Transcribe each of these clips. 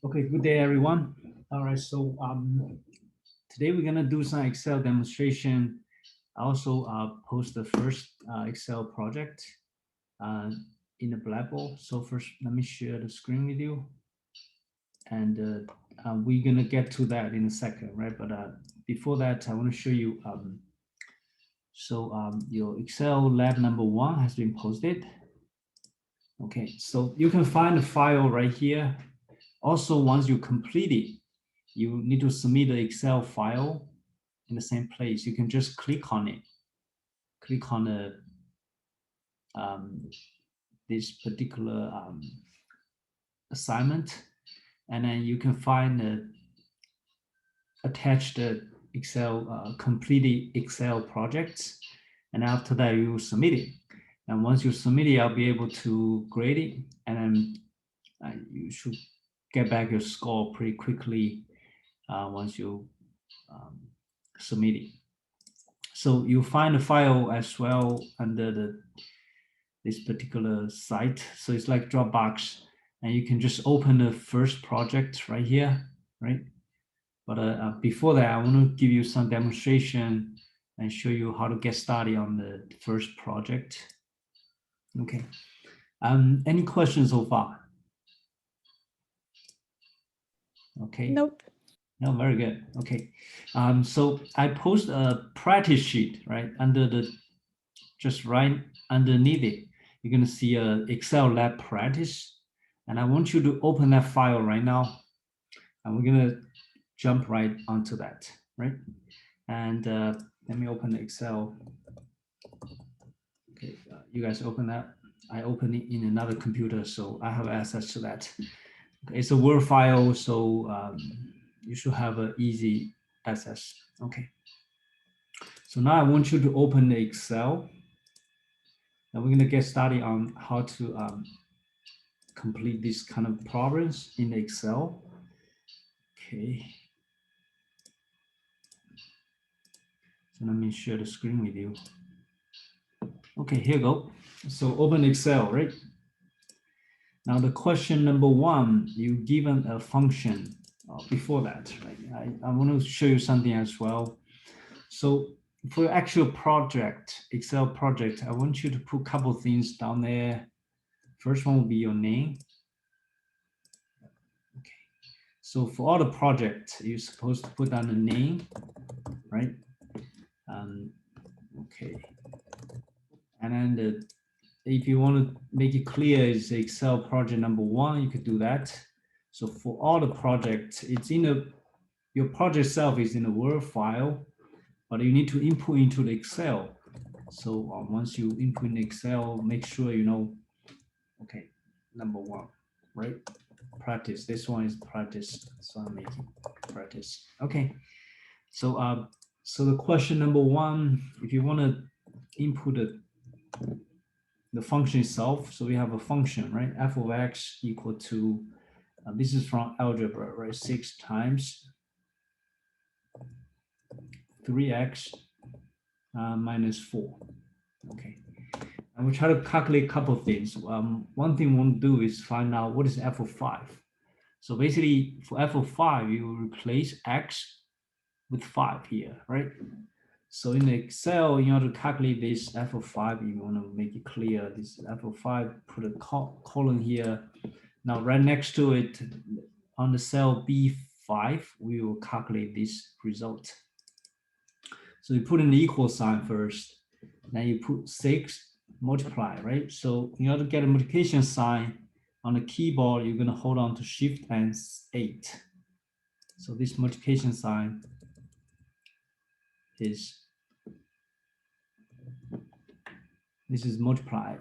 Okay, good day, everyone. All right, so today we're gonna do some Excel demonstration. I also post the first Excel project uh, in the Blackboard. So first, let me share the screen with you, and we're gonna get to that in a second, right? But before that, I want to show you. Your Excel lab number 1 has been posted. Okay, so you can find the file right here. Also, once you complete it, you need to submit the Excel file in the same place. You can just click on it, click on the this particular assignment, and then you can find the attached Excel completed Excel projects, and after that you submit it. And once you submit it, I'll be able to grade it, and then you should get back your score pretty quickly once you submit it. So you find the file as well under this particular site. So it's like Dropbox, and you can just open the first project right here, right? But before that, I want to give you some demonstration and show you how to get started on the first project. Okay. Any questions so far? Okay. Nope. No, very good. Okay. So I post a practice sheet right under just right underneath it. You're gonna see a Excel lab practice, and I want you to open that file right now, and we're gonna jump right onto that, right? And let me open the Excel. Okay, you guys open that. I open it in another computer, so I have access to that. Okay, it's a Word file, so you should have an easy access. Okay. So now I want you to open the Excel, and we're gonna get started on how to complete this kind of problems in Excel. Okay. So let me share the screen with you. Okay, here you go. So open Excel, right? Now the question number 1, you given a function before that, right? I want to show you something as well. So for your actual project, Excel project, I want you to put a couple things down there. First one will be your name. Okay. So for all the project, you're supposed to put down the name, right? Okay. And then if you want to make it clear, it's Excel project number 1, you could do that. So for all the projects, it's in your project itself is in a Word file, but you need to input into the Excel. So once you input in Excel, make sure you know, okay, number 1, right? Practice. This one is practice. So I'm making practice. Okay. So so the question number 1, if you want to input the function itself, so we have a function, right? F of x equal to this is from algebra, right? 6 times 3x minus 4. Okay. And we try to calculate a couple of things. One thing we want to do is find out what is f of 5. So basically, for f of 5, you replace x with 5 here, right? So in Excel, in order to calculate this f of 5, you want to make it clear. This f of 5, put a colon here. Now, right next to it, on the cell B5, we will calculate this result. So you put in the equal sign first, then you put 6, multiply, right? So in order to get a multiplication sign on the keyboard, you're going to hold on to Shift and 8. So this multiplication sign is, this is multiply.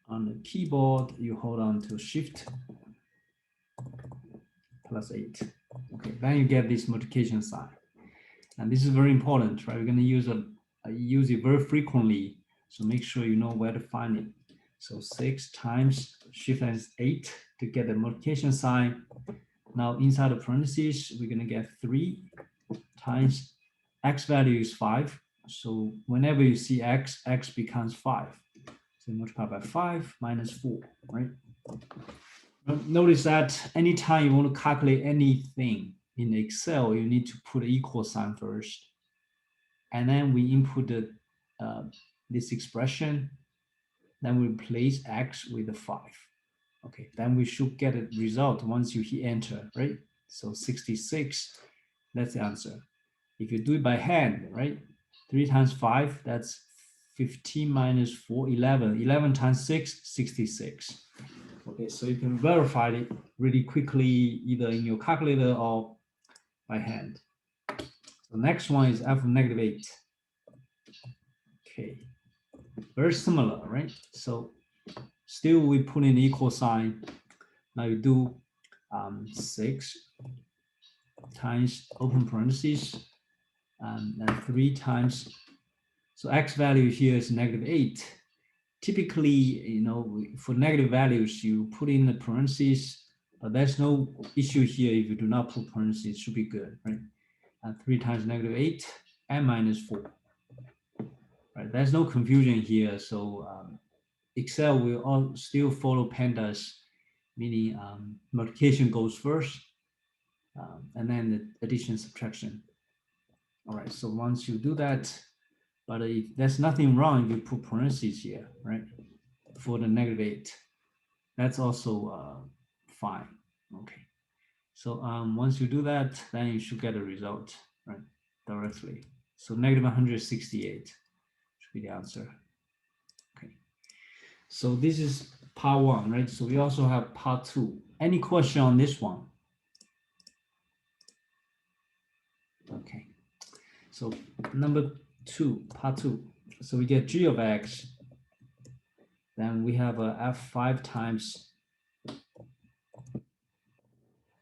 On the keyboard, you hold on to Shift plus 8. Okay, then you get this multiplication sign. And this is very important, right? We're going to use it very frequently. So make sure you know where to find it. So 6 times Shift and 8 to get the multiplication sign. Now inside the parentheses, we're going to get 3 times x value is 5. So whenever you see x, x becomes 5. So multiply by 5 minus 4, right? Notice that anytime you want to calculate anything in Excel, you need to put an equal sign first. And then we input this expression, then we replace x with a 5. Okay, then we should get a result once you hit enter, right? So 66, that's the answer. If you do it by hand, right? 3 times 5, that's 15 minus 4, 11. 11 times 6, 66. Okay, so you can verify it really quickly, either in your calculator or by hand. The next one is f of negative 8. Okay, very similar, right? So still we put in equal sign. Now you do 6 times open parentheses, and 3 times, so x value here is negative 8. Typically, you know, for negative values, you put in the parentheses, but there's no issue here if you do not put parentheses, it should be good, right? 3 times negative 8 and minus 4. Right, there's no confusion here. So Excel will all still follow pandas, meaning multiplication goes first, and then the addition subtraction. All right, so once you do that, but if there's nothing wrong if you put parentheses here, right? For the negative 8, that's also fine. Okay, so once you do that, then you should get a result, right, directly. So negative 168 should be the answer. Okay, so this is part 1, right? So we also have part 2. Any question on this one? Okay, so number 2, part 2. So we get g of x, then we have a f5 times,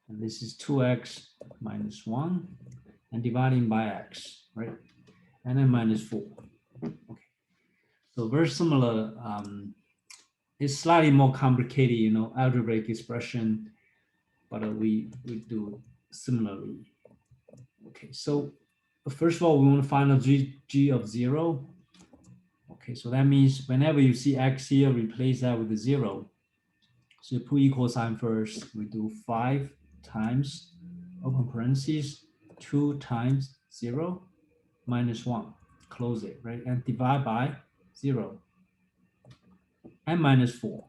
and this is 2x minus 1, and dividing by x, right? And then minus 4. Okay, so very similar. It's slightly more complicated, you know, algebraic expression, but we do similarly. Okay, so first of all, we want to find a g of 0. Okay, so that means whenever you see x here, replace that with a 0. So you put equal sign first. We do 5 times, open parentheses, 2 times 0, minus 1, close it, right? And divide by 0, and minus 4.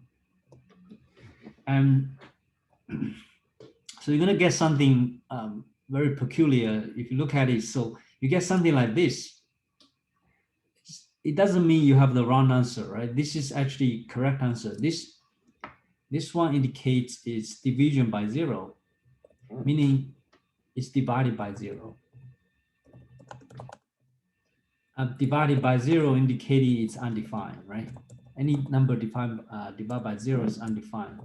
And so you're going to get something very peculiar if you look at it. So you get something like this. It doesn't mean you have the wrong answer, right? This is actually correct answer. This one indicates it's division by 0, meaning it's divided by 0. Divided by 0 indicating it's undefined, right? Any number divided by 0 is undefined.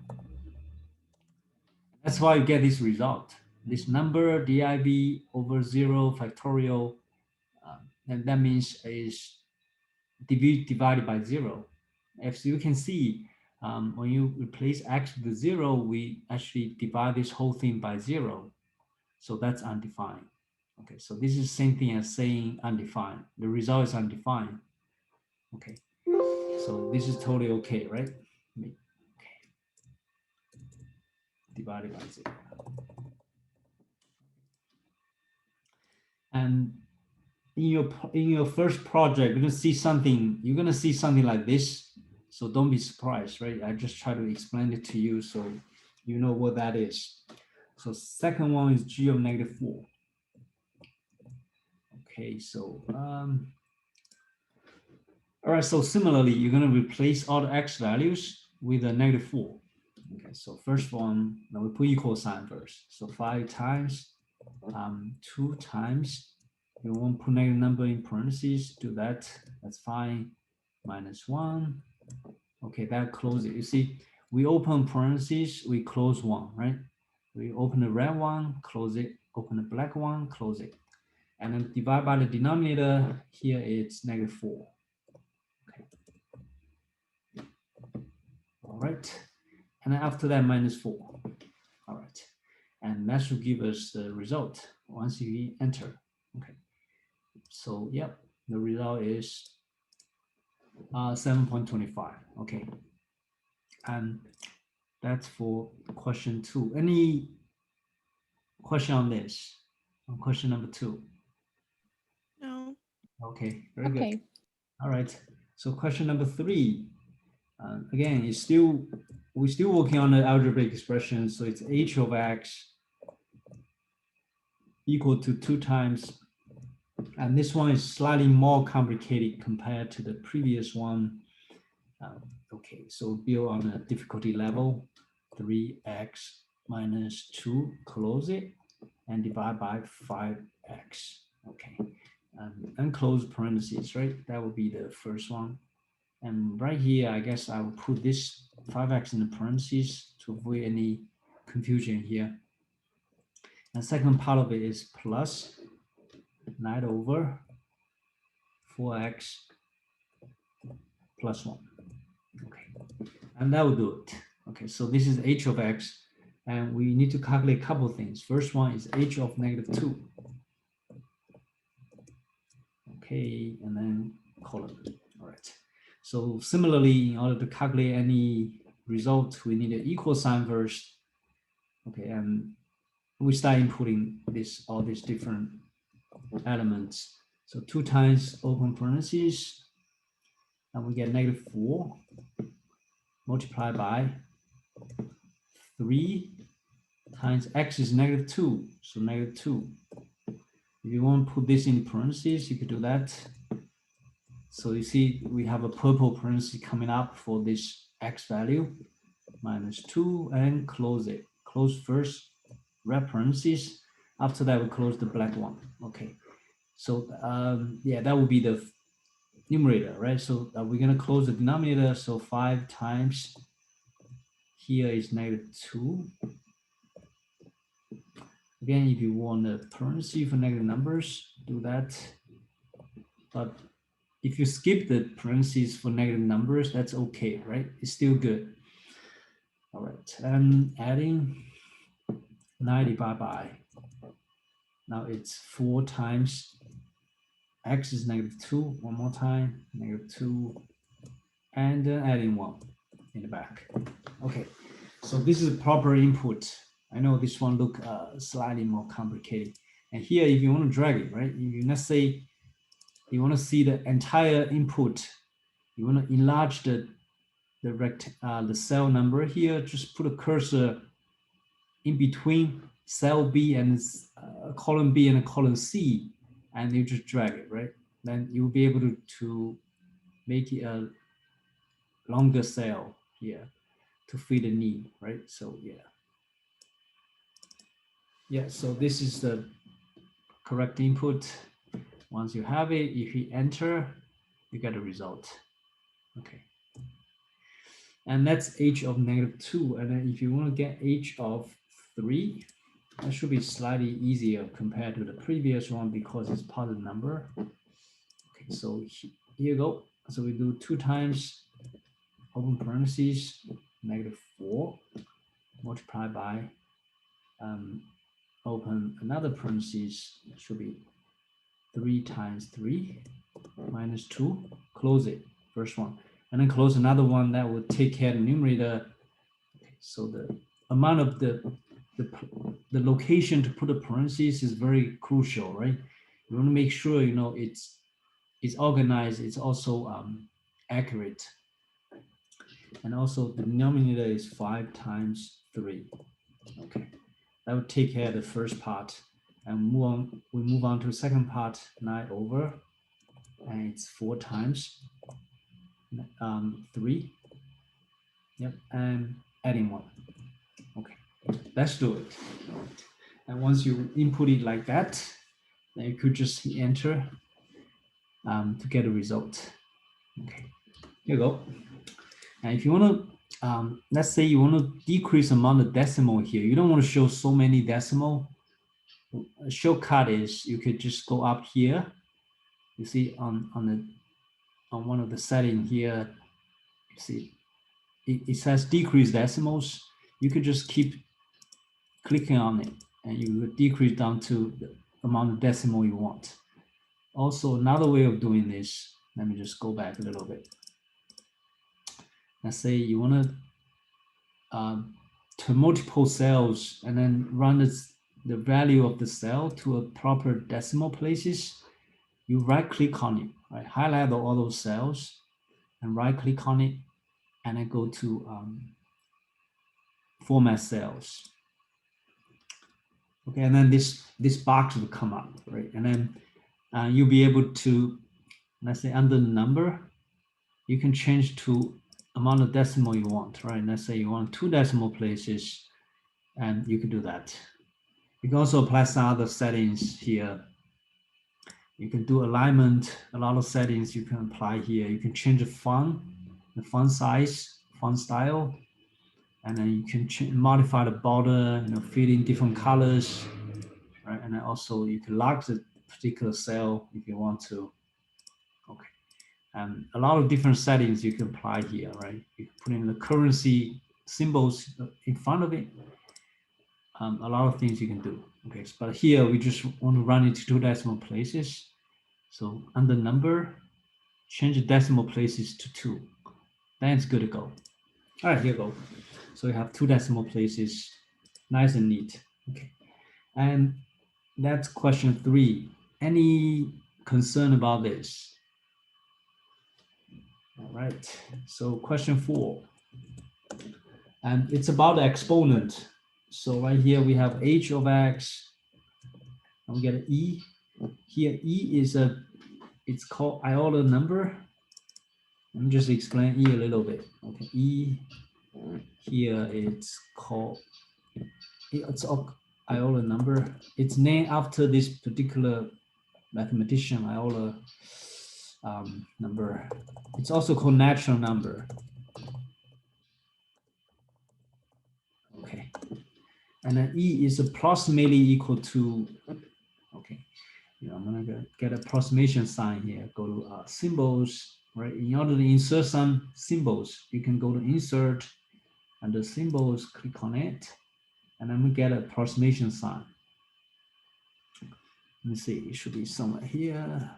That's why you get this result. This number div over 0 factorial, and that means is divided by 0. As you can see, when you replace x with 0, we actually divide this whole thing by 0. So that's undefined. Okay, so this is the same thing as saying undefined. The result is undefined. Okay, so this is totally okay, right? Okay. Divided by 0. And in your first project, you're gonna see something like this. So don't be surprised, right? I just try to explain it to you so you know what that is. So second one is g of negative 4. Okay, so all right, so similarly, you're gonna replace all the x values with a negative 4. Okay, so first one, now we put equal sign first. So 5 times 2 times, you want to put negative number in parentheses, do that, that's fine, minus 1. Okay, that close it. You see, we open parentheses, we close one, right? We open the red one, close it, open the black one, close it. And then divide by the denominator, here it's negative 4. Okay. All right. And then after that, minus 4. All right. And that should give us the result once you enter. Okay. So, yep, the result is 7.25. Okay. And that's for question 2. Any question on this? On question number 2? No. Okay, very good. Okay. All right. So question number 3. Again, we're still working on the algebraic expression. So it's h of x equal to 2 times. And this one is slightly more complicated compared to the previous one. Okay, so build on a difficulty level, 3x minus 2, close it, and divide by 5x. Okay, and close parentheses, right? That would be the first one. And right here, I guess I will put this 5x in the parentheses to avoid any confusion here. And second part of it is plus 9 over 4x plus 1. Okay, and that will do it. Okay, so this is h of x, and we need to calculate a couple of things. First one is h of -2. Okay, and then colon. All right. So similarly, in order to calculate any result, we need an equal sign first. Okay, and we start inputting all these different elements. So 2 times open parentheses, and we get -4 multiplied by 3 times x is -2, so -2. If you want to put this in parentheses, you could do that. So you see, we have a purple parenthesis coming up for this x value, -2, and close it. Close first, red parentheses. After that, we close the black one. Okay. So yeah, that would be the numerator, right? So we're going to close the denominator. So 5 times here is -2. Again, if you want a parenthesis for negative numbers, do that. But if you skip the parentheses for negative numbers, that's okay, right? It's still good. All right, and adding 9 divided by, now it's 4 times x is -2, one more time, -2, and adding 1 in the back. Okay, so this is proper input. I know this one look slightly more complicated. And here, if you want to drag it, right? If you, let's say you want to see the entire input, you want to enlarge the cell number here, just put a cursor in between cell B and column B and column C, and you just drag it, right? Then you'll be able to make it a longer cell here to fit the need, right? So yeah. Yeah, so this is the correct input. Once you have it, if you enter, you get a result. Okay. And that's h of -2. And then if you want to get h of 3, that should be slightly easier compared to the previous one because it's positive number. Okay, so here you go. So we do 2 times open parentheses, -4 multiplied by open another parentheses, it should be 3 times 3 minus 2, close it, first one, and then close another one that will take care of the numerator. Okay, so the amount of the location to put the parentheses is very crucial, right? You want to make sure, you know, it's organized, it's also accurate. And also the denominator is 5 times 3. Okay, that would take care of the first part. And we move on to the second part, 9 over, and it's 4 times 3. Yep, and adding 1. Okay, let's do it. And once you input it like that, then you could just enter to get a result. Okay, here you go. And if you want to, let's say you want to decrease amount of decimal here, you don't want to show so many decimal. A shortcut is you could just go up here. You see on one of the settings here, you see it says decrease decimals. You could just keep clicking on it, and you will decrease down to the amount of decimal you want. Also, another way of doing this, let me just go back a little bit. let's say you want to multiple cells and then run the value of the cell to a proper decimal places, you right click on it, right? Highlight all those cells and right click on it and then go to format cells. Okay, and then this box will come up, right? And then you'll be able to, let's say under the number, you can change to amount of decimal you want, right? Let's say you want 2 decimal places, and you can do that. You can also apply some other settings here. You can do alignment, a lot of settings you can apply here. You can change the font size, font style, and then you can modify the border, fill in different colors, right? And then also you can lock the particular cell if you want to. Okay, and a lot of different settings you can apply here, right? You can put in the currency symbols in front of it. A lot of things you can do. Okay, but here we just want to run it to 2 decimal places. So under number, change the decimal places to 2. Then it's good to go. All right, here you go. So we have 2 decimal places, nice and neat. Okay, and that's question 3. Any concern about this? All right, so question 4. And it's about the exponent. So right here we have h of x, and we get an e. Here e is it's called Euler number. Let me just explain e a little bit. Okay, e here it's called, it's Euler number. It's named after this particular mathematician, Euler number. It's also called natural number. Okay, and then e is approximately equal to, okay, I'm gonna get approximation sign here. Go to symbols, right? In order to insert some symbols, you can go to insert, and the symbols, click on it, and then we get an approximation sign. Let me see, it should be somewhere here.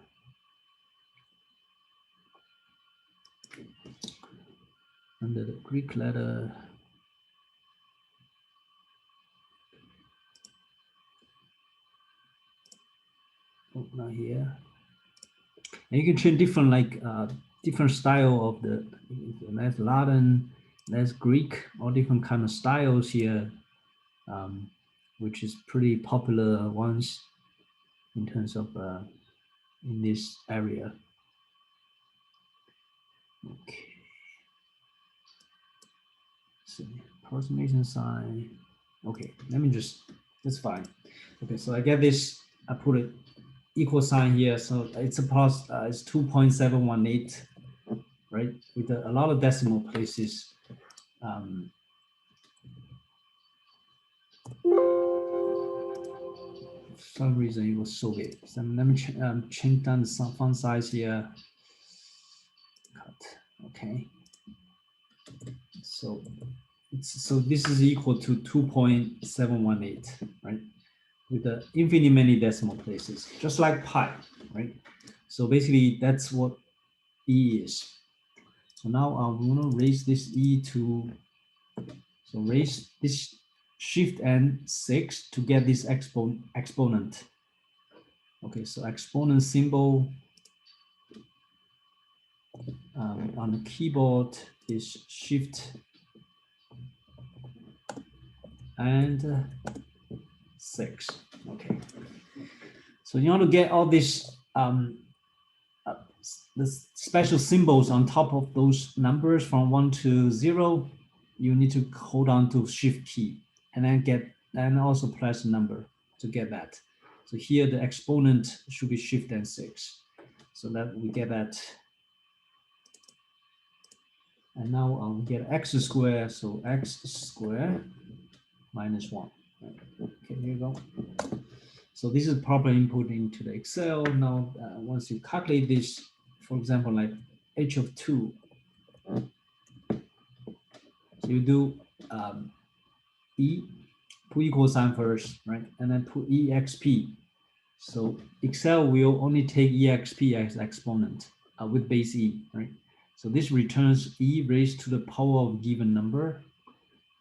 Under the Greek letter. Oh, not here. And you can change different, different style of there's Latin, there's Greek, all different kind of styles here, which is pretty popular ones in terms of in this area. Okay. So approximation sign. Okay, let me that's fine. Okay, so I get this, I put it equal sign here. So it's it's 2.718, right? With a lot of decimal places. For some reason it was so big. So let me change down the font size here. Cut. Okay. So this is equal to 2.718, right? With the infinitely many decimal places, just like pi, right? So basically that's what E is. So now I'm gonna raise this E to, so raise this shift and 6 to get this exponent. Okay, so exponent symbol on the keyboard is shift and 6. Okay, so in order to get all these the special symbols on top of those numbers from 1 to 0, you need to hold on to shift key and then also press number to get that. So here the exponent should be shift and 6, so that we get that. And now I'll get x squared, so x squared minus 1. Okay, here you go. So this is proper input into the Excel. Now, once you calculate this, for example, like h of 2, so you do e, put equal sign first, right? And then put exp. So Excel will only take exp as exponent with base e, right? So this returns e raised to the power of given number,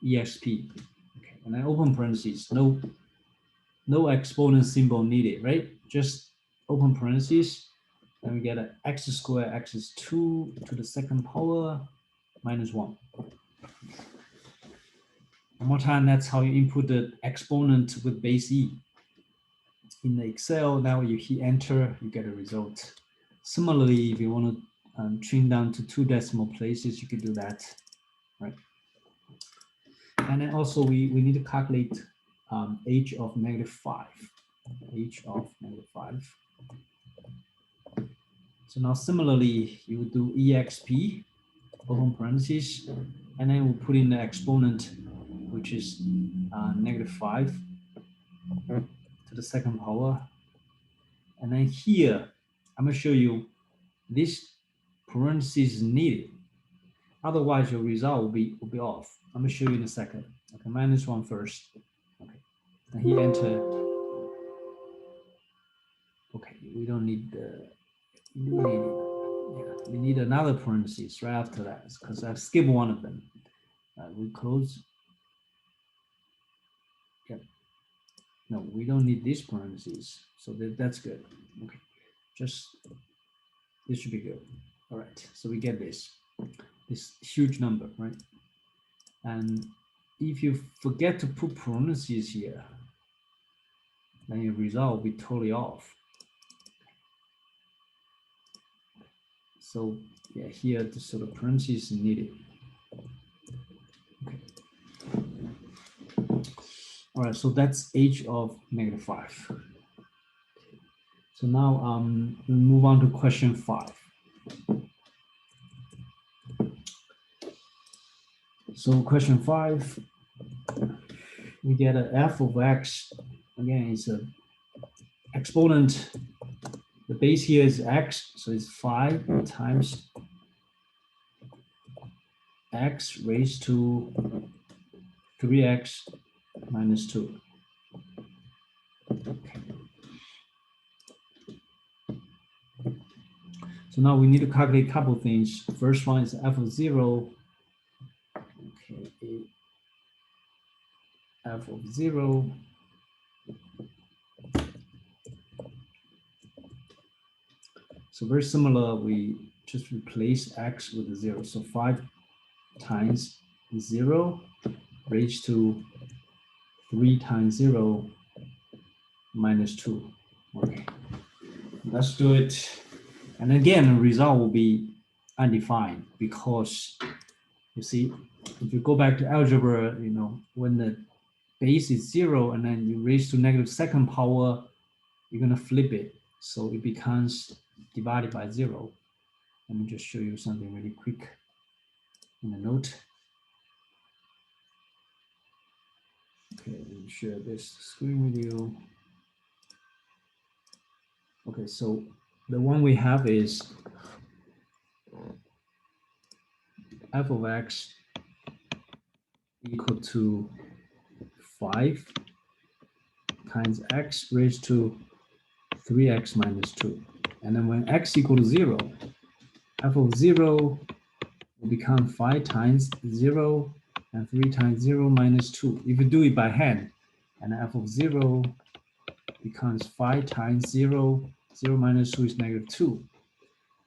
exp. Okay, and then open parentheses, no exponent symbol needed, right? Just open parentheses, and we get an x squared, x is 2 to the second power minus 1. One more time, that's how you input the exponent with base e. In the Excel, now you hit enter, you get a result. Similarly, if you want to trim down to 2 decimal places, you could do that, right? And then also we need to calculate h of -5, h of -5. So now similarly, you would do exp, open parentheses, and then we'll put in the exponent, which is -5 to the second power. And then here, I'm going to show you this parentheses is needed. Otherwise, your result will be off. I'm going to show you in a second. Okay, -1 first. Okay, and here enter. Okay, we don't need the. We need another parentheses right after that because I've skipped one of them. We close. Yep. No, we don't need these parentheses, so that's good. Okay, just this should be good. All right, so we get this huge number, right? And if you forget to put parentheses here, then your result will be totally off. So yeah, here the sort of parentheses needed. Okay. All right, so that's h of -5. So now we move on to question 5. So question 5, we get an f of x. Again, it's a exponent. The base here is x, so it's 5 times x raised to 3x minus 2. Okay. So now we need to calculate a couple of things. The first one is f of 0. Okay, f of 0. So very similar, we just replace x with a 0. So 5 times 0 raised to 3 times 0 minus 2. Okay, let's do it. And again, the result will be undefined because you see, if you go back to algebra, you know, when the base is 0 and then you raise to -2nd power, you're going to flip it. So it becomes divided by 0. Let me just show you something really quick in the note. Okay, let me share this screen with you. Okay, so the one we have is f of x equal to 5 times x raised to 3x minus 2. And then when x equal to 0, f of 0 will become 5 times 0 and 3 times 0 minus 2. If you do it by hand, and f of 0 becomes 5 times 0, 0 minus 2 is -2.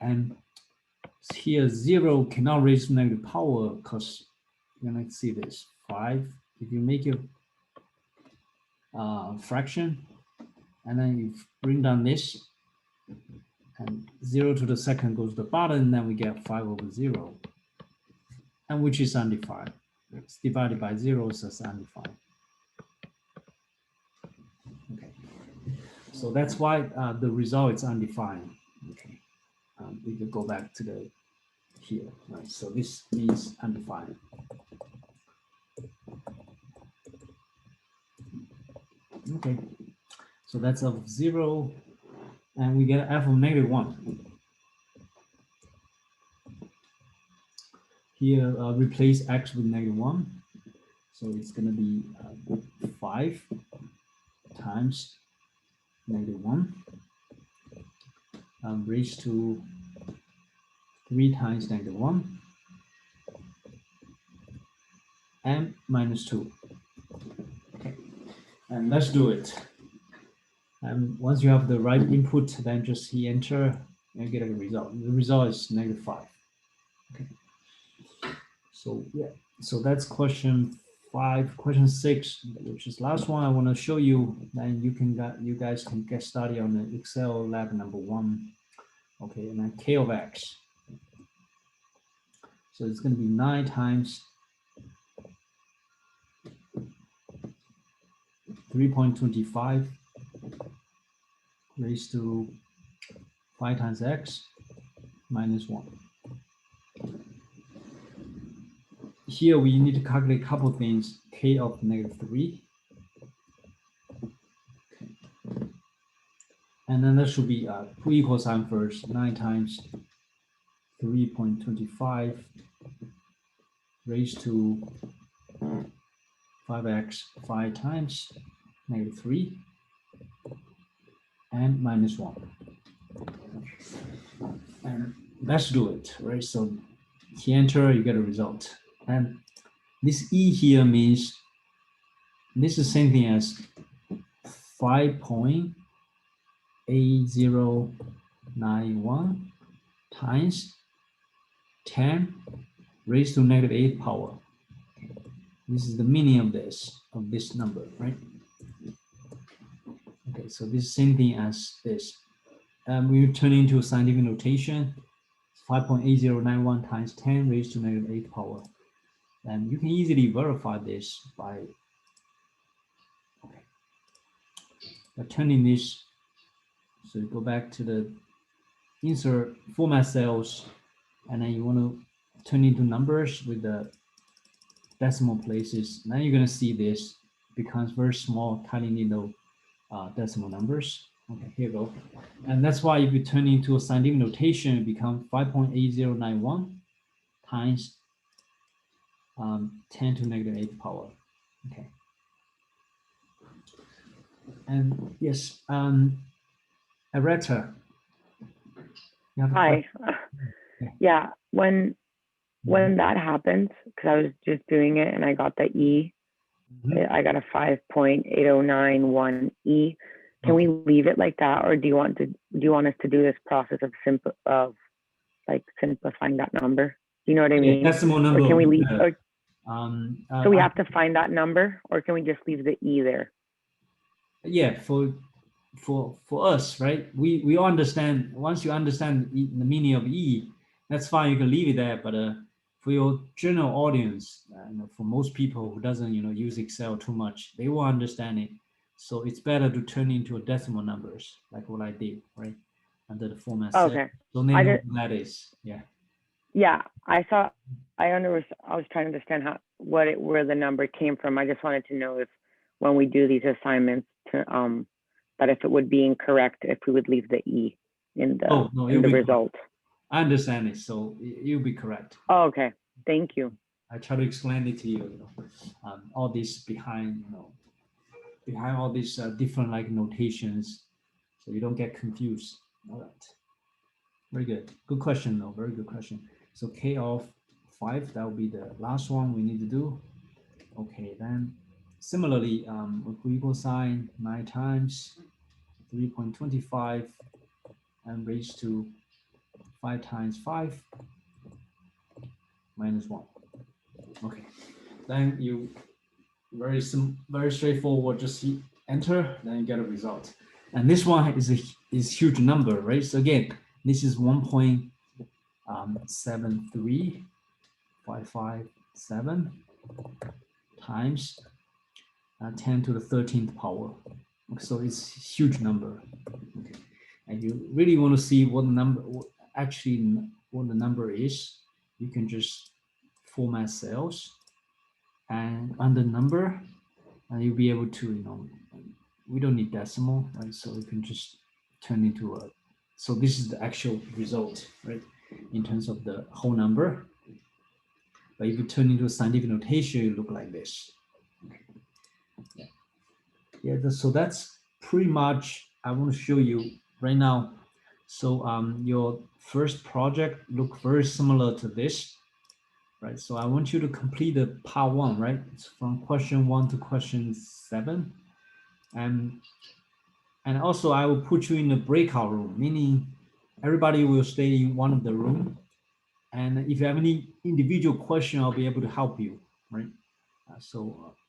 And here 0 cannot raise to negative power because you're going to see this 5. If you make a fraction, and then you bring down this, and 0 to the second goes to the bottom, then we get 5 over 0, and which is undefined. It's divided by 0, so it's undefined. Okay, so that's why the result is undefined. Okay, we could go back to the here, right? So this means undefined. Okay, so that's f of 0, and we get f of -1. Here, replace x with -1, so it's going to be 5 times -1 raised to 3 times -1, and -2. Okay, and let's do it. And once you have the right input, then just hit enter and get a result. The result is -5. Okay. So yeah, so that's question 5. Question 6, which is last one I want to show you. Then you guys can get started on the Excel lab number 1. Okay, and then K of X. So it's going to be 9 times 3.25 raised to 5 times X minus 1. Here we need to calculate a couple of things. K of -3. Okay. And then there should be a equal sign first. 9 times 3.25 raised to 5x 5 times -3 and -1. And let's do it, right? So you enter, you get a result. And this E here means this is the same thing as 5.8091 times 10 raised to -8 power. This is the meaning of this number, right? Okay, so this is the same thing as this. We turn into scientific notation, 5.8091 times 10 raised to -8 power. And you can easily verify this by turning this. So you go back to the insert format cells, and then you want to turn into numbers with the decimal places. Now you're going to see this becomes very small, tiny little decimal numbers. Okay, here you go. And that's why if you turn into a scientific notation, it becomes 5.8091 times 10 to -8 power. Okay. And yes, Areta. Hi. Yeah, when that happens, because I was just doing it and I got the E, I got a 5.8091 E. Can we leave it like that, or do you want us to do this process of simplifying that number? Do you know what I mean? Decimal number. Or can we leave? So we have to find that number, or can we just leave the E there? Yeah, for us, right? We understand. Once you understand the meaning of E, that's fine. You can leave it there. But for your general audience, for most people who doesn't use Excel too much, they will understand it. So it's better to turn into a decimal numbers, like what I did, right? Under the format. Okay. So they know what that is. Yeah. Yeah, I was trying to understand where the number came from. I just wanted to know if when we do these assignments that if it would be incorrect if we would leave the E in the result. Correct. I understand it, so you'll be correct. Oh, okay, thank you. I try to explain it to you. All this behind all these different notations, so you don't get confused. All right. Very good. Good question, though. Very good question. So K of 5, that will be the last one we need to do. Okay, then similarly, with equal sign, 9 times 3.25 and raised to 5 times 5 minus 1. Okay, then you very straightforward. Just hit enter, then you get a result. And this one is a huge number, right? So again, this is 1.73557 times 10 to the 13th power. So it's a huge number. Okay. And you really want to see what the number is, you can just format cells and under number, and you'll be able to, we don't need decimal, right? So you can just turn into so this is the actual result, right? In terms of the whole number. But if you turn into a scientific notation, it look like this. Yeah, so that's pretty much I want to show you right now. So your first project look very similar to this, right? So I want you to complete the part 1, right? It's from question 1 to question 7. And also I will put you in the breakout room, meaning everybody will stay in one of the room. And if you have any individual question, I'll be able to help you, right?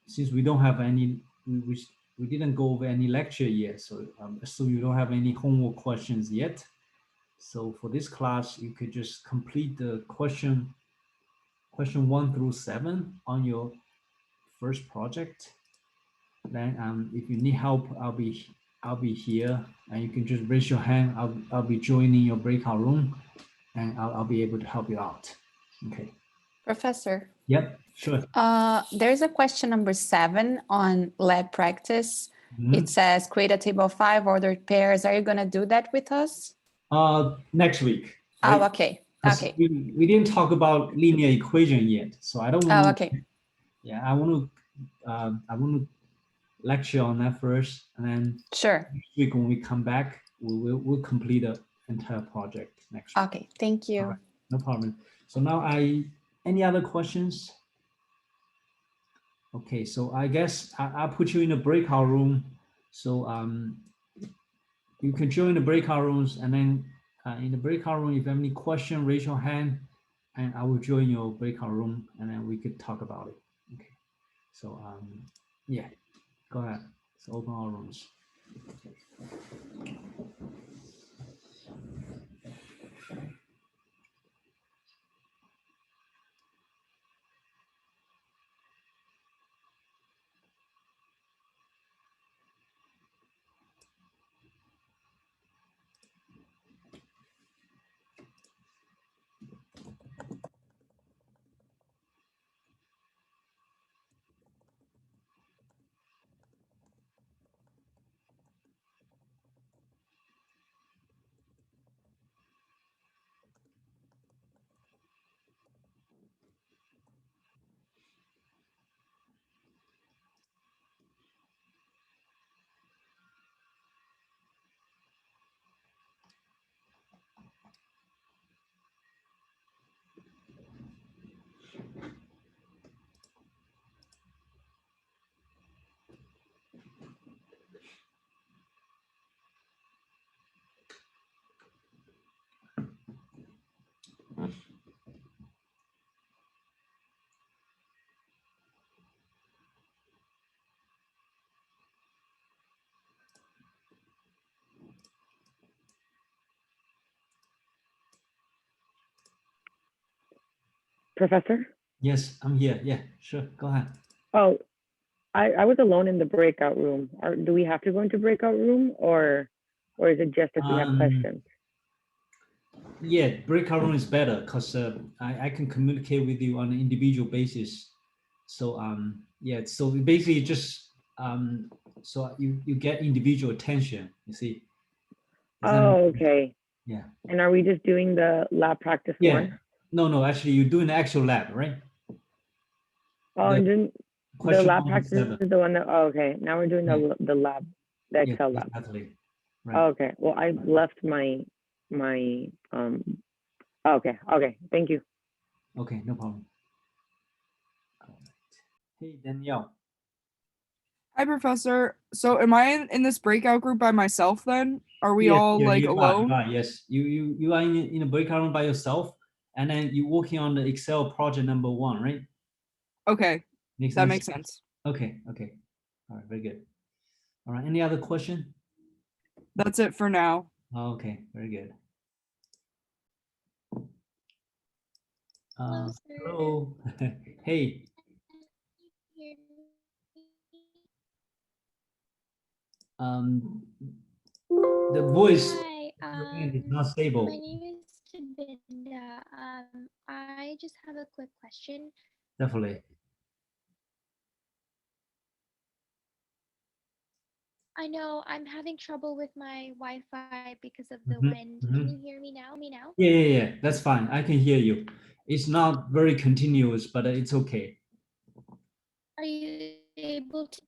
Since we don't have any, we didn't go over any lecture yet, so you don't have any homework questions yet. So for this class, you could just complete the question 1 through 7 on your first project. Then if you need help, I'll be here, and you can just raise your hand. I'll be joining your breakout room, and I'll be able to help you out. Okay. Professor, Yep, sure. there's a question number 7 on lab practice. Mhm. It says create a table of 5 ordered pairs. Are you going to do that with us? Next week. Oh, right? okay. 'Cause Okay. we didn't talk about linear equation yet, so I don't Oh, want. okay. Yeah, I want to lecture on that first, and then Sure. next week when we come back, we'll complete the entire project next week. Okay. Thank you. All right, no problem. So now any other questions? Okay, so I guess I'll put you in a breakout room. So you can join the breakout rooms, and then in the breakout room, if you have any question, raise your hand, and I will join your breakout room, and then we could talk about it. Okay. So yeah, go ahead. So open our rooms. Professor? Yes, I'm here. Yeah, sure. Go ahead. Oh, I was alone in the breakout room. Do we have to go into breakout room, or is it just if we have questions? Yeah, breakout room is better because I can communicate with you on an individual basis. So yeah, so basically just so you get individual attention. You see. Does that Oh, make sense? okay. Yeah. And are we just doing the lab practice Yeah. one? No. Actually, you're doing the actual lab, right? Oh, The and then the question lab 1 to practice 7. is the one that, oh, okay. Now we're doing Yeah. the lab, the Yeah, Excel lab. exactly. Right. Oh, okay. Well, I left my, okay. Thank you. Okay, no problem. All right. Hey, Danielle. Hi, Professor. So am I in this breakout group by myself then? Are we Yes, all yeah, like you alone? are, yes. You are in a breakout room by yourself, and then you're working on the Excel project number 1, right? Okay, Makes that sense? makes sense. Okay. All right, very good. All right, any other question? That's it for now. Okay, very good. Hello, sir. Hello. Hey, Hear the voice Hi, is not stable. my name is Tabinda. I just have a quick question. Definitely. I know I'm having trouble with my Wi-Fi because of the Mhm, wind. mhm. Can you hear me now? Yeah. That's fine. I can hear you. It's not very continuous, but it's okay. Are you able to?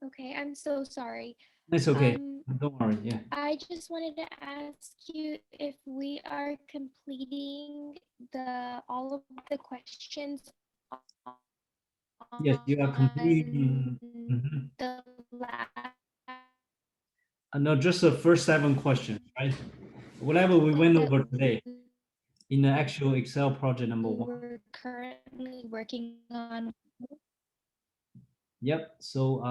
Okay, I'm so sorry. It's okay. Um, Don't worry. Yeah. I just wanted to ask you if we are completing all of the questions Yes, you are completing. on the last. No, just the first 7 questions, right? Whatever we went that over today in the actual Excel project number 1. we're currently working on. Yep. So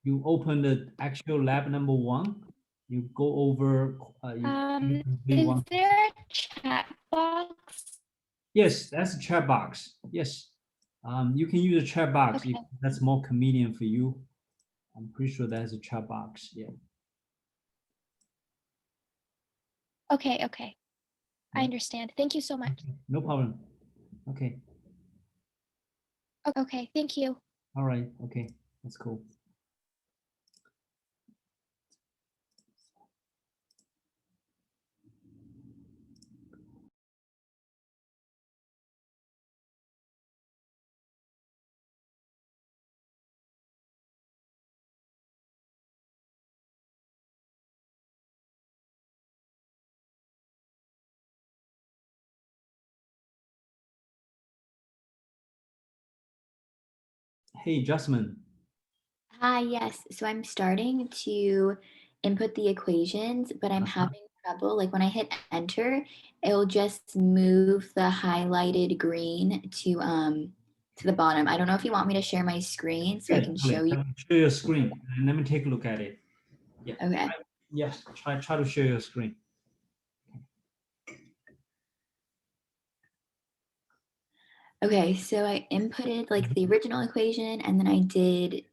you open the actual lab number 1. You go over. You complete Is one. there a chat box? Yes, that's a chat box. Yes. You can use a chat box if Okay. that's more convenient for you. I'm pretty sure that's a chat box. Yeah. Okay, okay. I Yeah. understand. Thank you so much. No problem. Okay. Okay, thank you. All right. Okay. That's cool. Hey, Jasmine. Hi, yes. So I'm starting to input the equations, but I'm having trouble. Like when I hit enter, it'll just move the highlighted green to the bottom. I don't know if you want me to share my screen so I can show you. Share your screen and let me take a look at it. Yeah. Okay. Yes. Try to share your screen. Okay, so I inputted like the original equation and then I did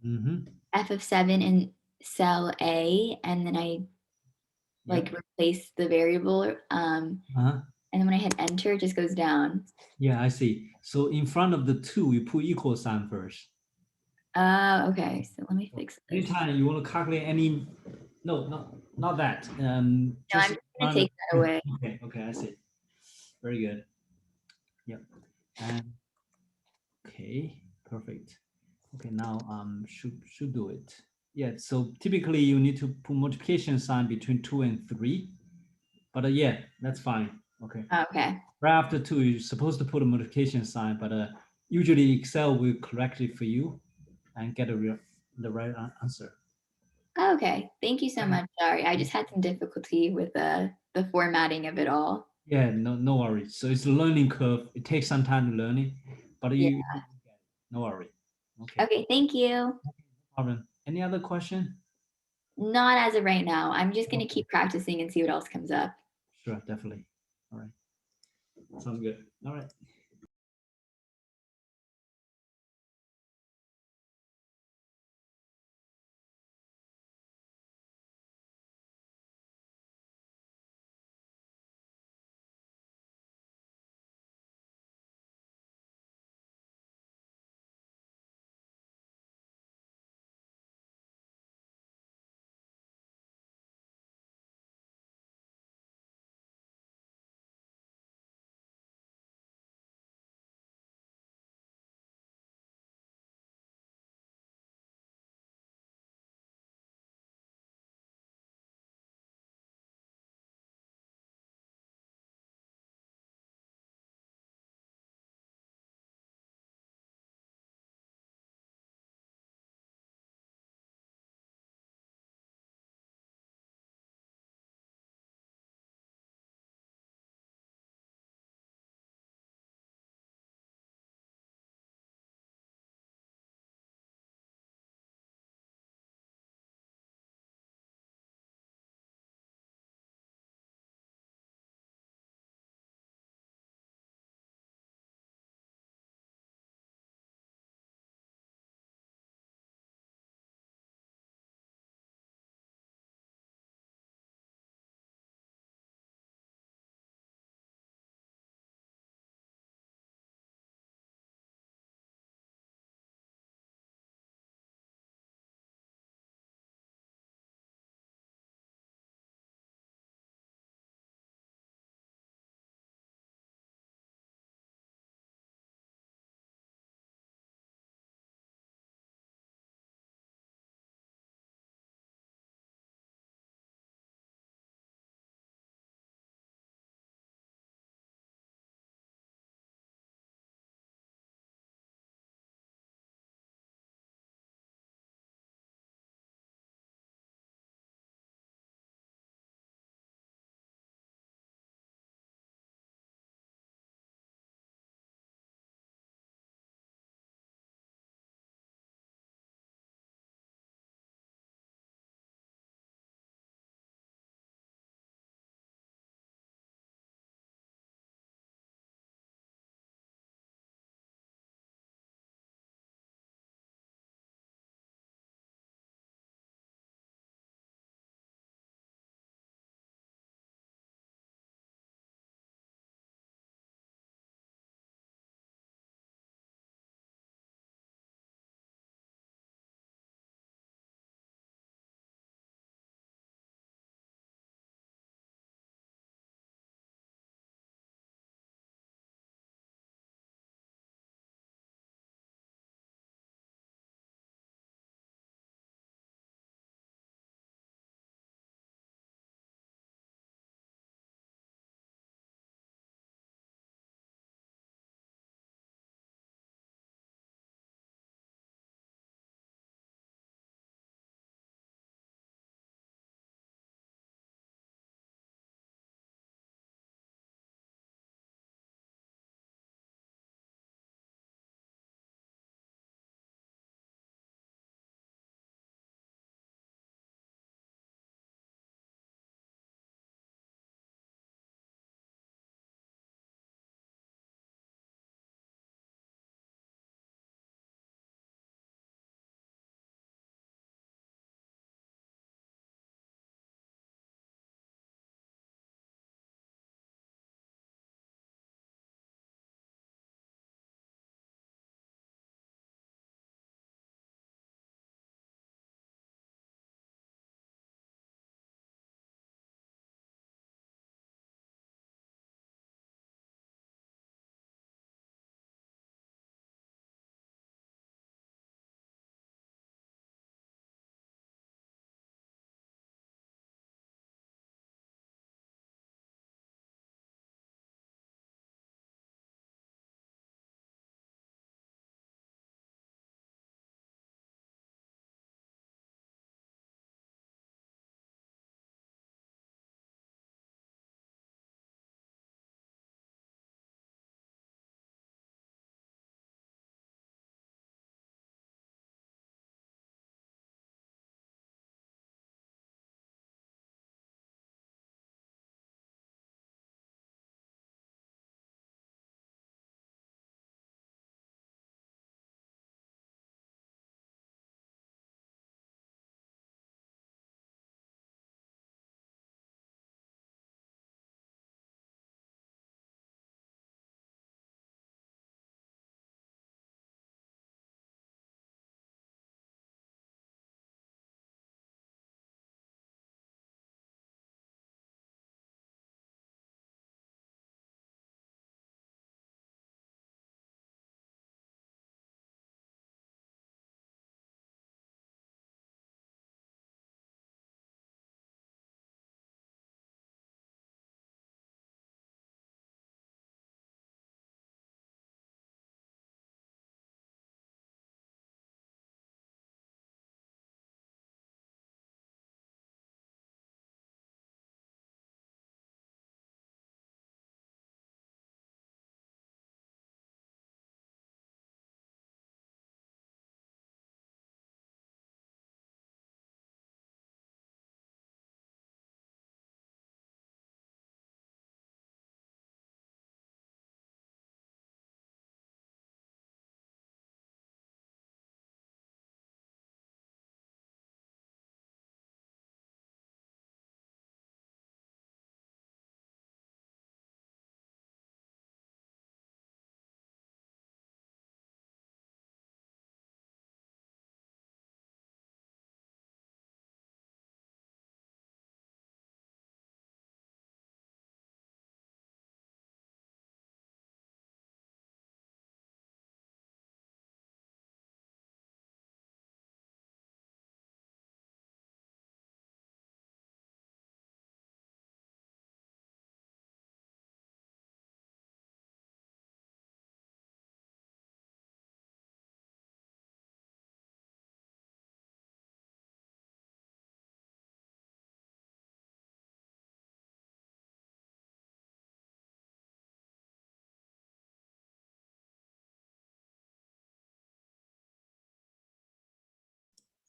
Mm-hmm. f of 7 in cell A and then I like replaced the variable Uh-huh. and then when I hit enter it just goes down. Yeah, I see. So in front of the 2, you put equal sign first. Okay, so let me fix this. Anytime you want to calculate any, no, not that. No, I'm just gonna take that away. Okay, I see. Very good. Yep. And okay, perfect. Okay, now should do it. Yeah. So typically you need to put multiplication sign between 2 and 3, but yeah, that's fine. Okay. Okay. Right after 2, you're supposed to put a multiplication sign, but usually Excel will correct it for you and get the right answer. Okay, thank you so much. Sorry, I just had some difficulty with the formatting of it all. Yeah, no worries. So it's a learning curve. It takes some time to learn it, but you no worry. Okay. Okay, thank you. Problem. Any other question? Not as of right now. I'm just gonna keep practicing and see what else comes up. Sure, definitely. All right. Sounds good. All right.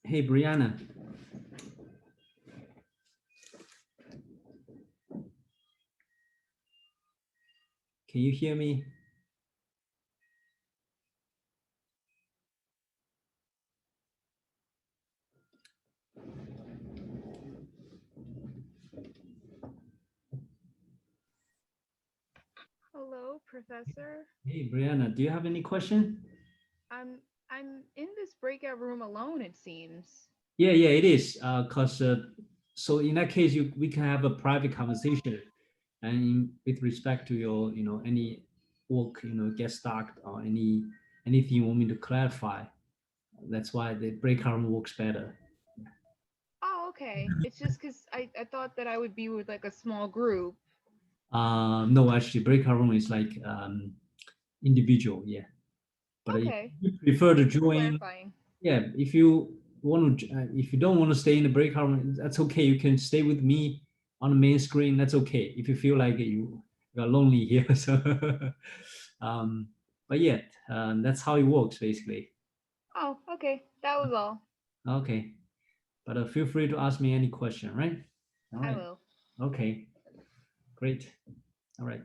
Hey, Brianna. Can you hear me? Hello, Professor. Hey, Brianna, do you have any question? I'm in this breakout room alone, it seems. Yeah, it is. So in that case, we can have a private conversation, and with respect to your, any work, get stuck or anything you want me to clarify. That's why the breakout room works better. Oh, okay. It's just because I thought that I would be with like a small group. No, actually, breakout room is like individual. Yeah, but if Okay. you prefer to Thanks for join, clarifying. yeah, if you want to, if you don't want to stay in the breakout room, that's okay. You can stay with me on the main screen. That's okay. If you feel like you're lonely here, so but yeah, that's how it works basically. Oh, okay. That was all. Okay, but feel free to ask me any question, right? All I right. will. Okay, great. All right.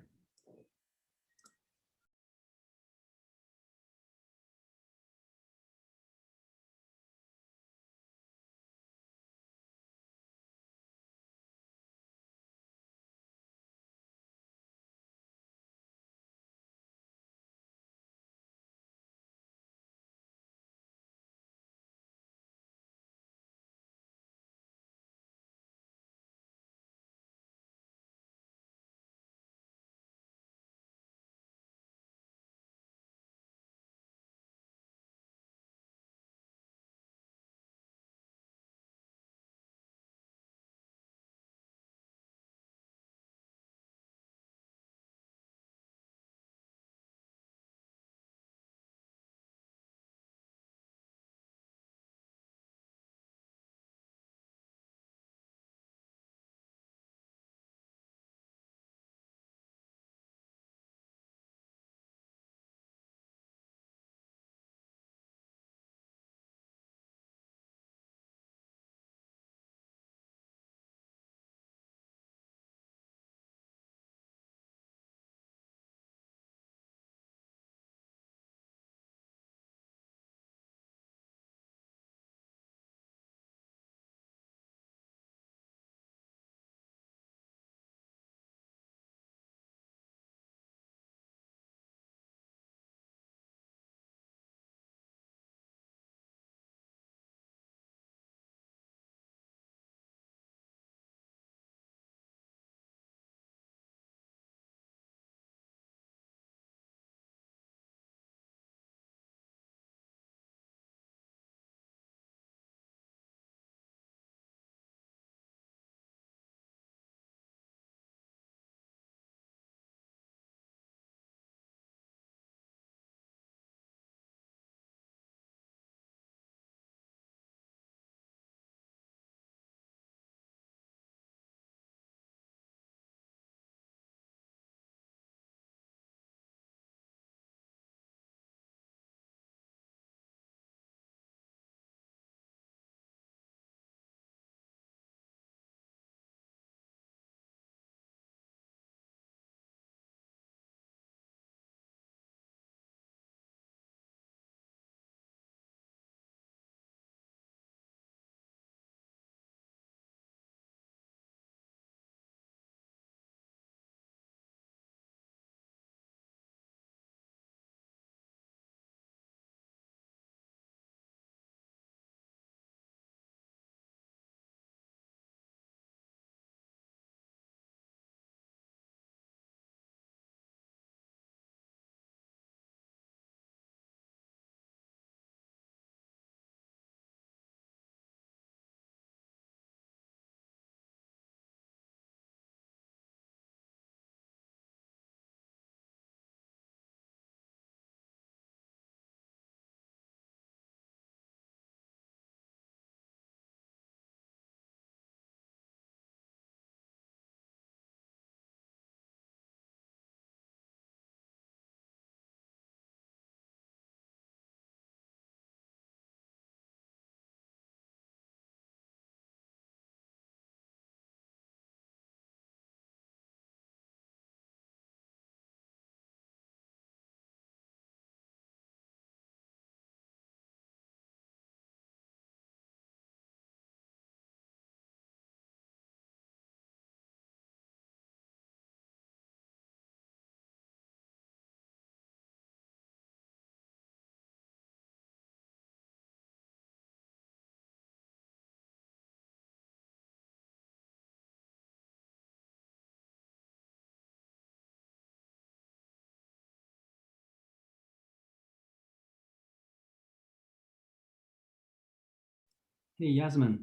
Hey, Yasmin.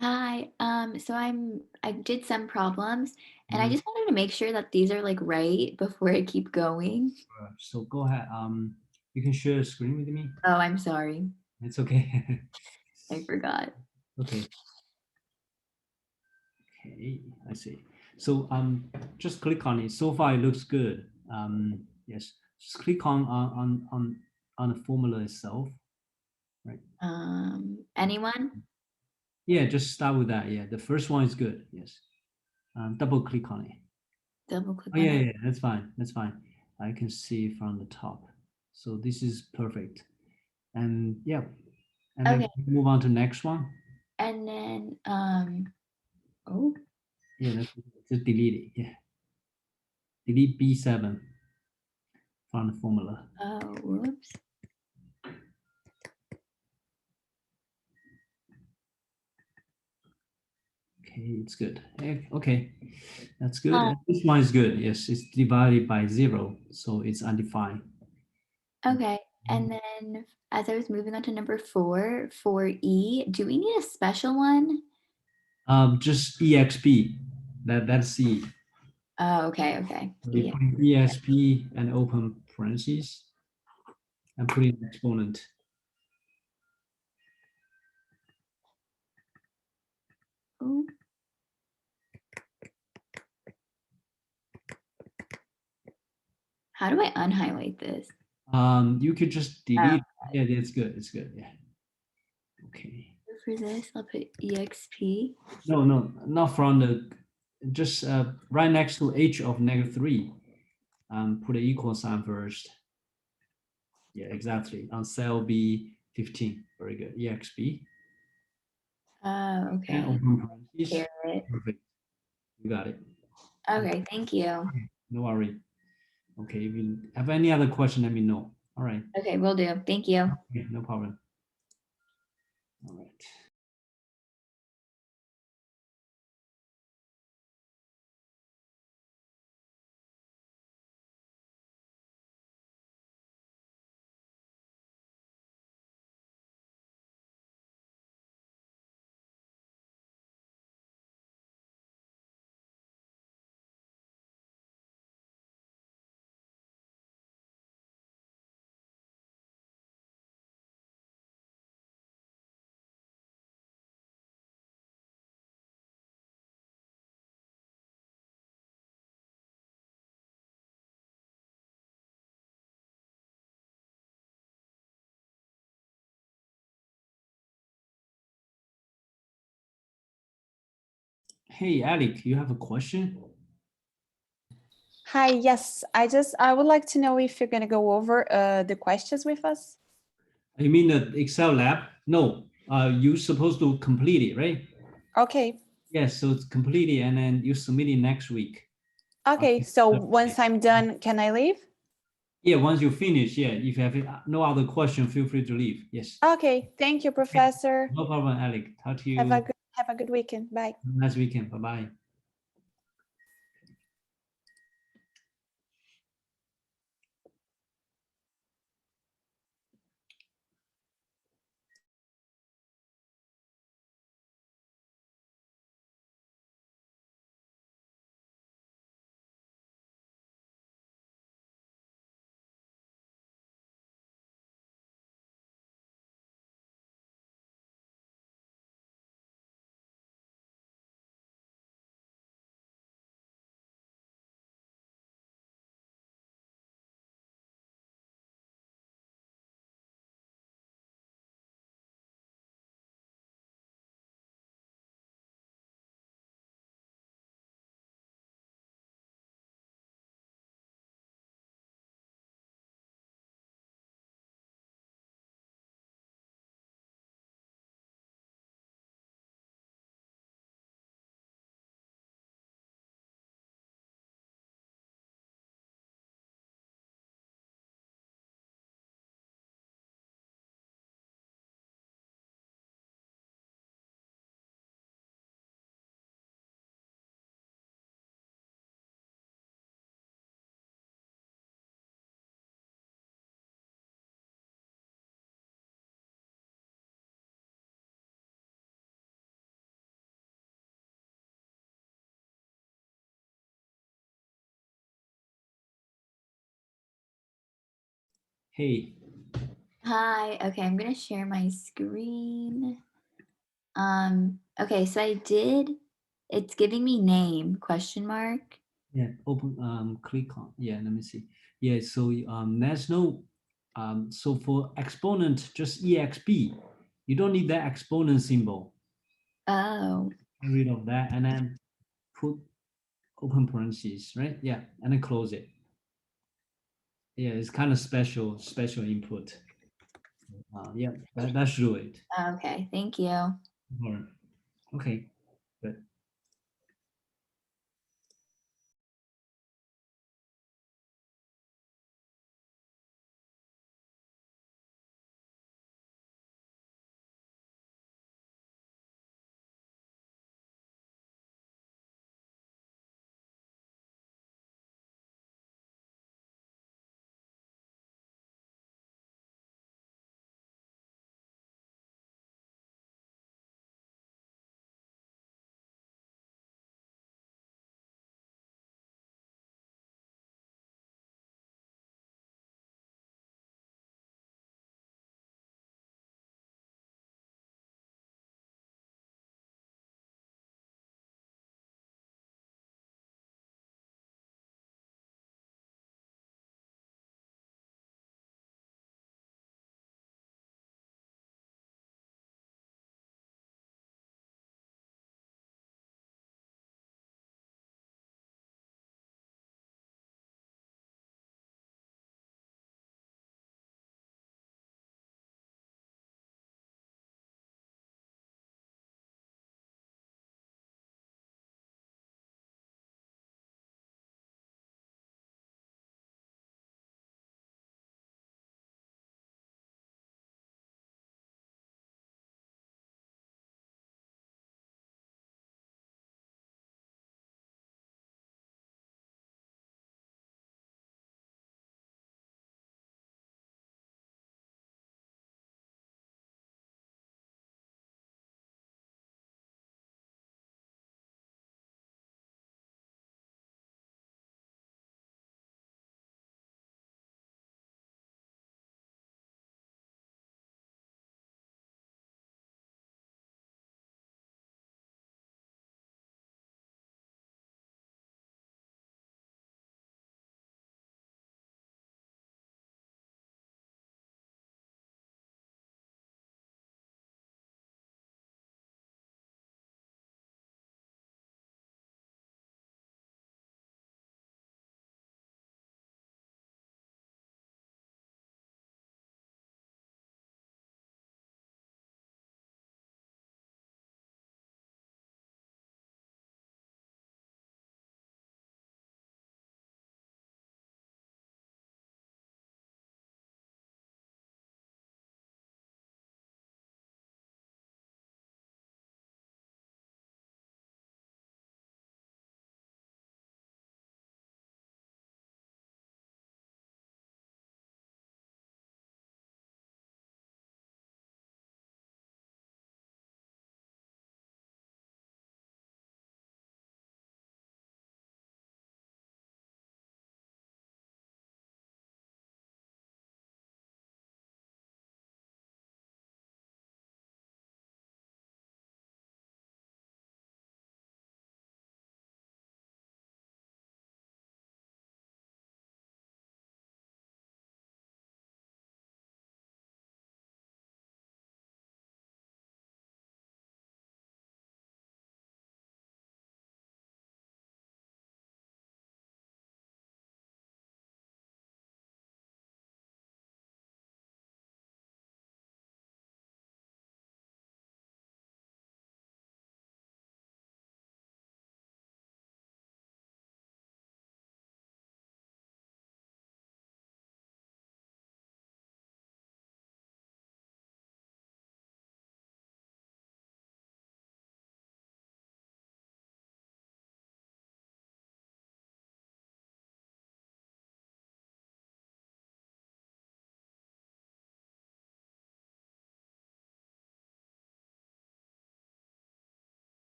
Hi. So I did some problems and I Mhm. just wanted to make sure that these are like right before I keep going. So go ahead. You can share a screen with me. Oh, I'm sorry. It's okay. I forgot. Okay. Okay, I see. So just click on it. So far it looks good. Yes, just click on the formula itself. Right. Anyone? Yeah, just start with that. Yeah, the first one is good. Yes. Double click on it. Double click Oh on yeah, it. yeah, that's fine. That's fine. I can see from the top. So this is perfect. And yeah, and then Okay. move on to next one. And then oh, Yeah, that's just delete it. Yeah, delete B7 from the formula. whoops. Okay, it's good. Okay, that's good. Uh, And this one is good. Yes, it's divided by 0, so it's undefined. Okay. And then as I was moving on to number 4, for E, do we need a special one? Just EXP. That's C. Oh, okay, okay. We Yeah. put in ESP and open parentheses and put in exponent. Ooh. How do I unhighlight this? You could just delete. Yeah, that's good. It's good. Yeah. Okay. For this, I'll put EXP. No, no, not from the. Just right next to h of -3. Put an equal sign first. Yeah, exactly. On cell B15. Very good. EXP. Oh, And okay. open parentheses. Caret. Perfect. You got it. Okay, thank you. No worry. Okay. If you have any other question, let me know. All right. Okay, will do. Thank you. Okay, no problem. All right. Hey, Alec, you have a question? Hi, yes, I would like to know if you're going to go over the questions with us. You mean the Excel lab? No, you're supposed to complete it, right? Okay. Yes, so it's completed and then you submit it next week. Okay, so once I'm done, can I leave? Yeah, once you finish, yeah, if you have no other question, feel free to leave. Yes. Okay, thank you, Professor. No problem, Alec. Talk to you. Have a good weekend. Bye. Nice weekend. Bye-bye. Hey, Hi. Okay, I'm gonna share my screen. Okay, so it's giving me name, question mark. yeah, open, click on, yeah, let me see. Yeah, so there's no, so for exponent, just EXP. You don't need that exponent symbol. Oh, Get rid of that and then put open parentheses, right? Yeah, and then close it. Yeah, it's kind of special input. Yeah, that should do it. okay. Thank you. All right. Okay, good.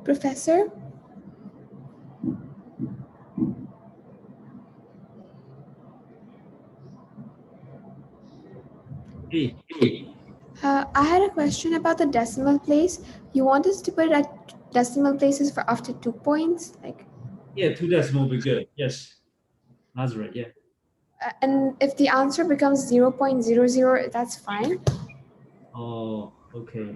Professor? Hey, I had a question about the decimal place. You want us to put it at decimal places for after 2 points? Like, yeah, 2 decimal will be good. Yes, that's right. Yeah. and if the answer becomes 0.00, that's fine. Oh, okay.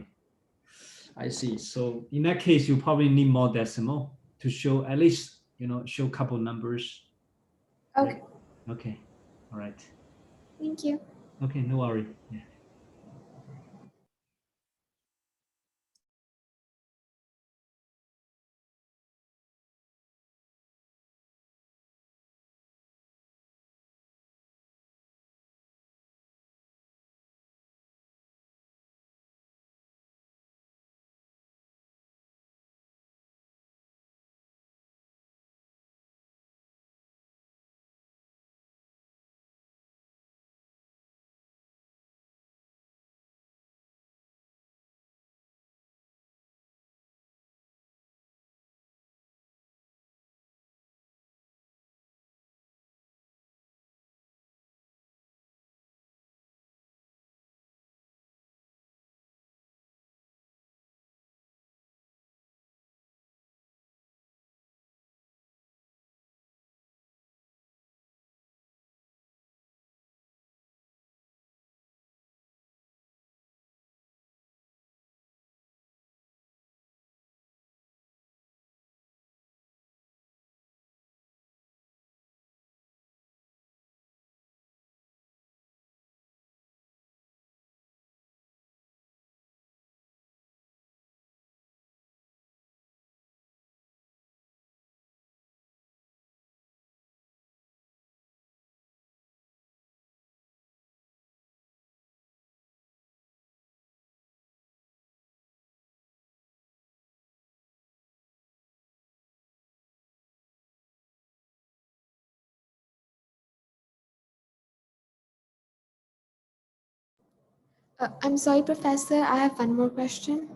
I see. So in that case, you probably need more decimal to show at least, show a couple numbers. Okay, Okay. All right. thank you. Okay, no worry. Yeah. I'm sorry, Professor. I have one more question.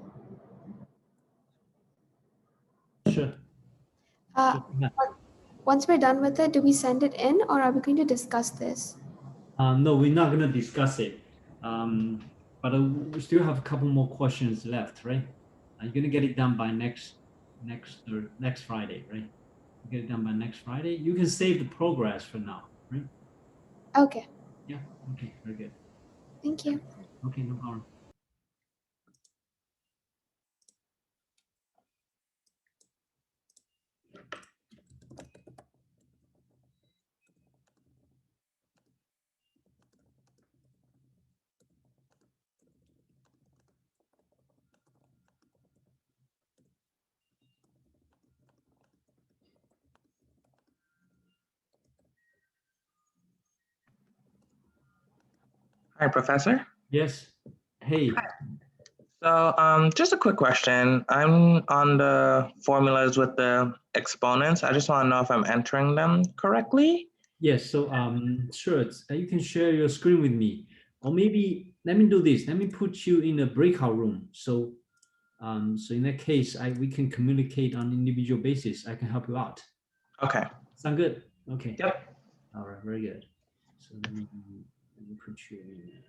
Sure. Uh, Yeah. Once we're done with it, do we send it in or are we going to discuss this? No, we're not going to discuss it. But we still have a couple more questions left, right? You're going to get it done by next Friday, right? You get it done by next Friday. You can save the progress for now, right? Okay, Yeah. Okay. Very good. thank you. Okay. No problem. Hi, Professor. Yes. Hey. So, just a quick question. I'm on the formulas with the exponents. I just want to know if I'm entering them correctly. Yes. So sure. You can share your screen with me, or maybe let me do this. Let me put you in a breakout room. So so in that case, we can communicate on individual basis. I can help you out. Okay. Sound good? Okay. Yep. All right. Very good. So let me put you in.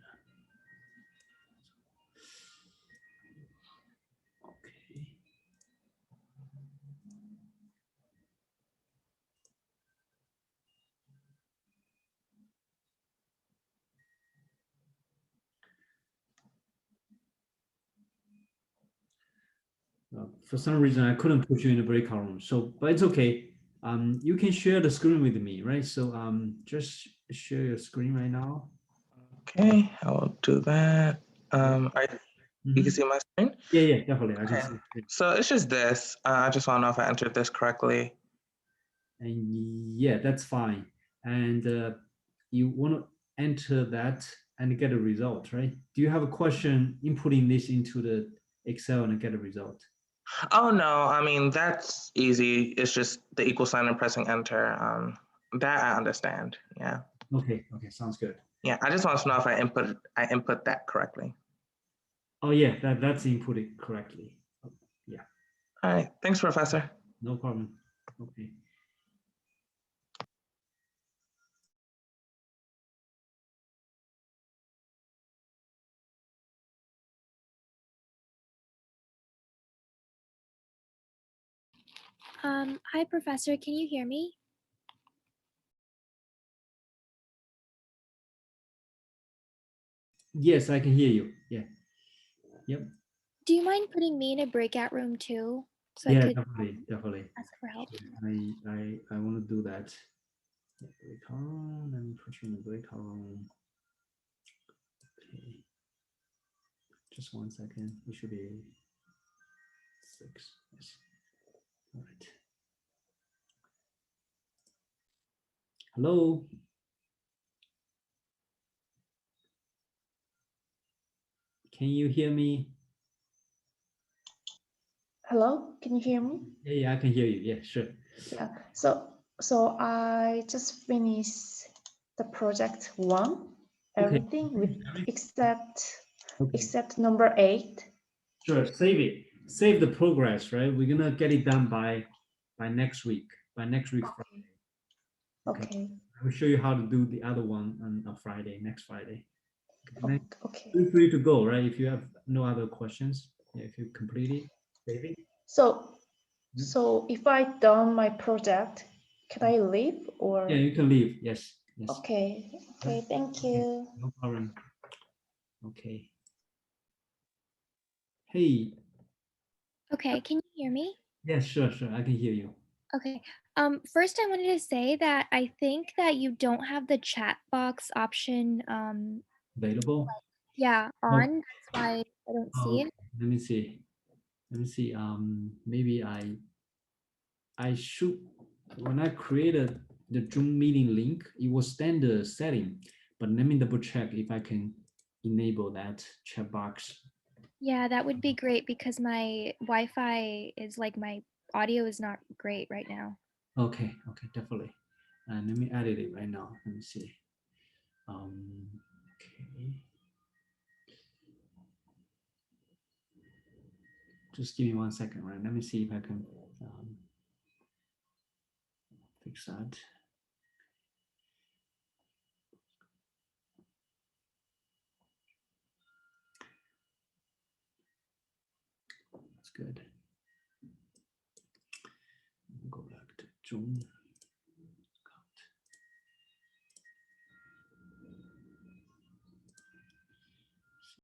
Okay. For some reason, I couldn't put you in the breakout room. So, but it's okay. You can share the screen with me, right? So, just share your screen right now. Okay, I will do that. You can see my screen? Yeah, definitely. I can Okay. see. So it's just this. I just want to know if I entered this correctly. And yeah, that's fine. And you want to enter that and get a result, right? Do you have a question inputting this into the Excel and get a result? Oh no, I mean that's easy. It's just the equal sign and pressing enter. That I understand. Yeah. Okay, sounds good. Yeah, I just want to know if I input that correctly. Oh yeah, that's inputted correctly. Yeah. All right. Thanks, Professor. No problem. Okay. Hi, Professor. Can you hear me? Yes, I can hear you. Yeah. Yep. Do you mind putting me in a breakout room too, so I Yeah, could definitely. ask for help? I want to do that. Yeah, breakout room. Let me put you in the breakout room. Okay. Just 1 second. It should be 6. Yes. All right. Hello. Can you hear me? Hello, can you hear me? Yeah, I can hear you. Yeah, sure. Yeah. So I just finished the project 1, everything with except number 8. Sure. Save it. Save the progress, right? We're gonna get it done by next week. By next week Friday. Okay. I will show you how to do the other one on Friday, next Friday. Okay. Okay. Feel free to go, right? If you have no other questions, yeah, if you complete it, save it. So if I done my project, can I leave or? Yeah, you can leave. Yes. Yes. Okay. Okay. Thank you. No problem. Okay. Hey. Okay, can you hear me? Yes, sure. I can hear you. Okay. First I wanted to say that I think that you don't have the chat box option Available. yeah, Oh. on. That's why I don't see it. Let me see. Maybe I should, when I created the Zoom meeting link, it was standard setting, but let me double check if I can enable that chat box. Yeah, that would be great because my Wi-Fi is like my audio is not great right now. Okay, definitely. And let me edit it right now. Let me see. Okay. Just give me 1 second, right? Let me see if I can fix that. That's good. Go back to Zoom.